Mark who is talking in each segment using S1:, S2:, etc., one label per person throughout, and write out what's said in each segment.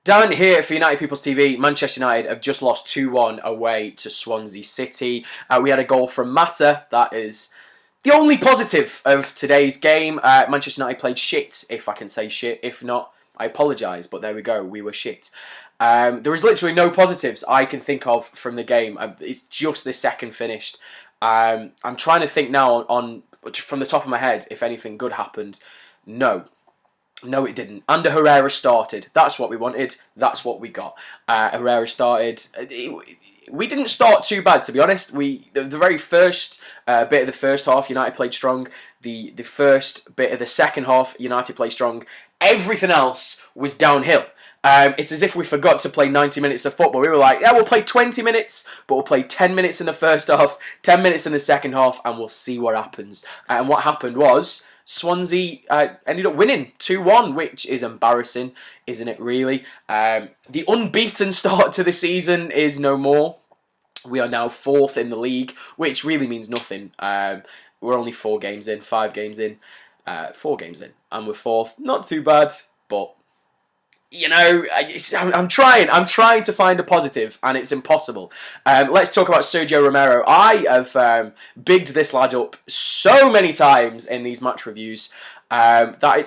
S1: Down here for United People's TV, Manchester United have just lost 2-1 away to Swansea City. We had a goal from Mata. That is the only positive of today's game. Manchester United played shit, if I can say shit. If not, I apologise, but there we go. We were shit. There is literally no positives I can think of from the game. It's just the second finished. I'm trying to think now from the top of my head if anything good happened. No, it didn't. Ander Herrera started. That's what we wanted. That's what we got. Herrera started. We didn't start too bad, to be honest. The very first bit of the first half, United played strong. The first bit of the second half, United played strong. Everything else was downhill. It's as if we forgot to play 90 minutes of football. We were like, yeah, we'll play 20 minutes, but we'll play 10 minutes in the first half, 10 minutes in the second half, and we'll see what happens. And what happened was Swansea ended up winning 2-1, which is embarrassing, isn't it, really? The unbeaten start to the season is no more. We are now 4th in the league, which really means nothing. We're only 4 games in, 4 games in, and we're 4th. Not too bad, but you know, I'm trying to find a positive, and it's impossible. Let's talk about Sergio Romero. I have bigged this lad up so many times in these match reviews that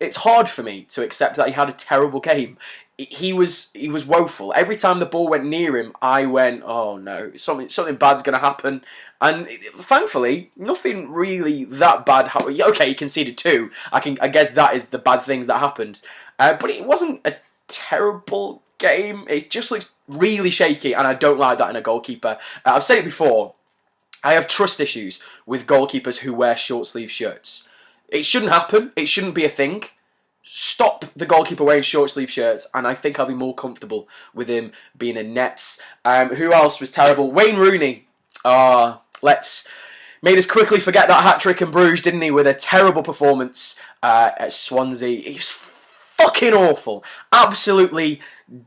S1: it's hard for me to accept that he had a terrible game. He was woeful. Every time the ball went near him, I went, oh no, something bad's going to happen. And thankfully, nothing really that bad happened. Okay, he conceded 2. I guess that is the bad things that happened. But it wasn't a terrible game. It just looks really shaky, and I don't like that in a goalkeeper. I've said it before. I have trust issues with goalkeepers who wear short sleeve shirts. It shouldn't happen. It shouldn't be a thing. Stop the goalkeeper wearing short sleeve shirts, and I think I'll be more comfortable with him being in nets. Who else was terrible? Wayne Rooney. Made us quickly forget that hat-trick in Bruges, didn't he, with a terrible performance at Swansea. He was fucking awful. Absolutely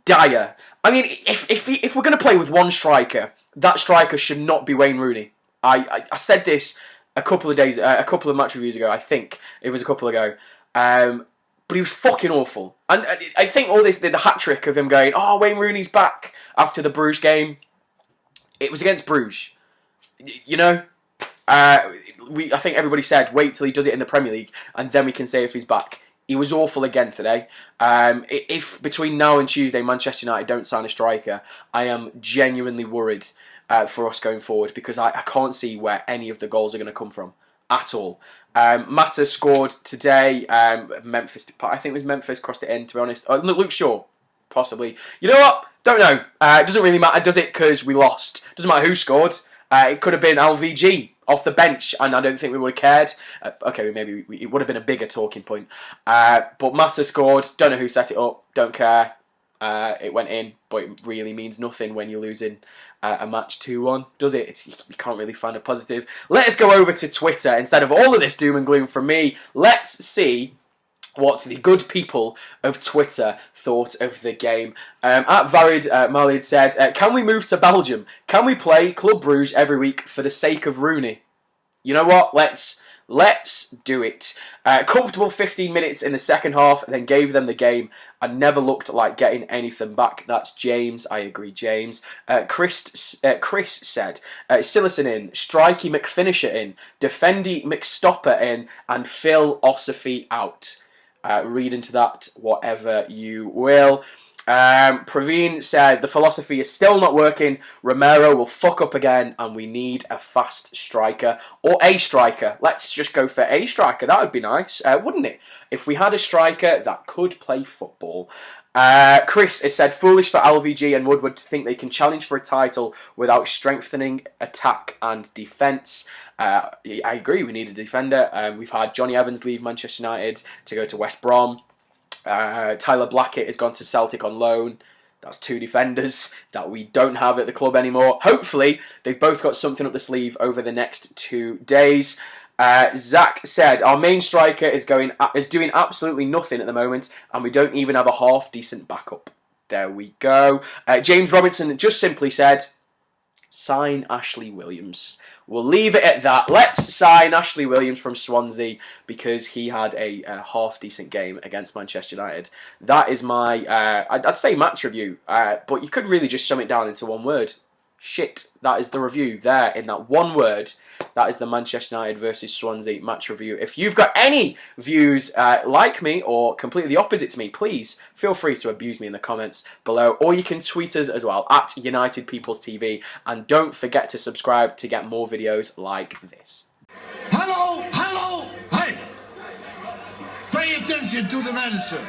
S1: dire. I mean, if we're going to play with one striker, that striker should not be Wayne Rooney. I said this a couple of match reviews ago. I think it was a couple ago. But he was fucking awful. And I think all this, the hat-trick of him going, oh, Wayne Rooney's back after the Bruges game. It was against Bruges. You know? I think everybody said, wait till he does it in the Premier League, and then we can say if he's back. He was awful again today. If between now and Tuesday Manchester United don't sign a striker, I am genuinely worried for us going forward, because I can't see where any of the goals are going to come from at all. Mata scored today. Memphis, I think it was Memphis, crossed it in, to be honest. Luke Shaw, possibly. You know what? Don't know. It doesn't really matter, does it? Because we lost. Doesn't matter who scored. It could have been LVG off the bench, and I don't think we would have cared. Okay, maybe it would have been a bigger talking point. But Mata scored. Don't know who set it up. Don't care. It went in, but it really means nothing when you're losing a match 2-1, does it? You can't really find a positive. Let us go over to Twitter. Instead of all of this doom and gloom from me, let's see what the good people of Twitter thought of the game. At Varied Malid said, can we move to Belgium? Can we play Club Bruges every week for the sake of Rooney? You know what? Let's do it. Comfortable 15 minutes in the second half, and then gave them the game. I never looked like getting anything back. That's James. I agree, James. Chris said, Sillison in, Strikey McFinisher in, Defendy McStopper in, and philosophy out. Read into that whatever you will. Praveen said, the philosophy is still not working. Romero will fuck up again, and we need a fast striker. Or a striker. Let's just go for a striker. That would be nice, wouldn't it? If we had a striker that could play football. Chris has said, foolish for LVG and Woodward to think they can challenge for a title without strengthening attack and defence. I agree, we need a defender. We've had Johnny Evans leave Manchester United to go to West Brom. Tyler Blackett has gone to Celtic on loan. That's 2 defenders that we don't have at the club anymore. Hopefully, they've both got something up the sleeve over the next 2 days. Zach said, our main striker is doing absolutely nothing at the moment, and we don't even have a half-decent backup. There we go. James Robinson just simply said, sign Ashley Williams. We'll leave it at that. Let's sign Ashley Williams from Swansea because he had a half-decent game against Manchester United. That is my, I'd say match review, but you could really just sum it down into one word. Shit. That is the review there in that one word. That is the Manchester United versus Swansea match review. If you've got any views like me or completely the opposite to me, please feel free to abuse me in the comments below. Or you can tweet us as well at United People's TV. And don't forget to subscribe to get more videos like this.
S2: Hello, hello, hey! Pay attention to the manager.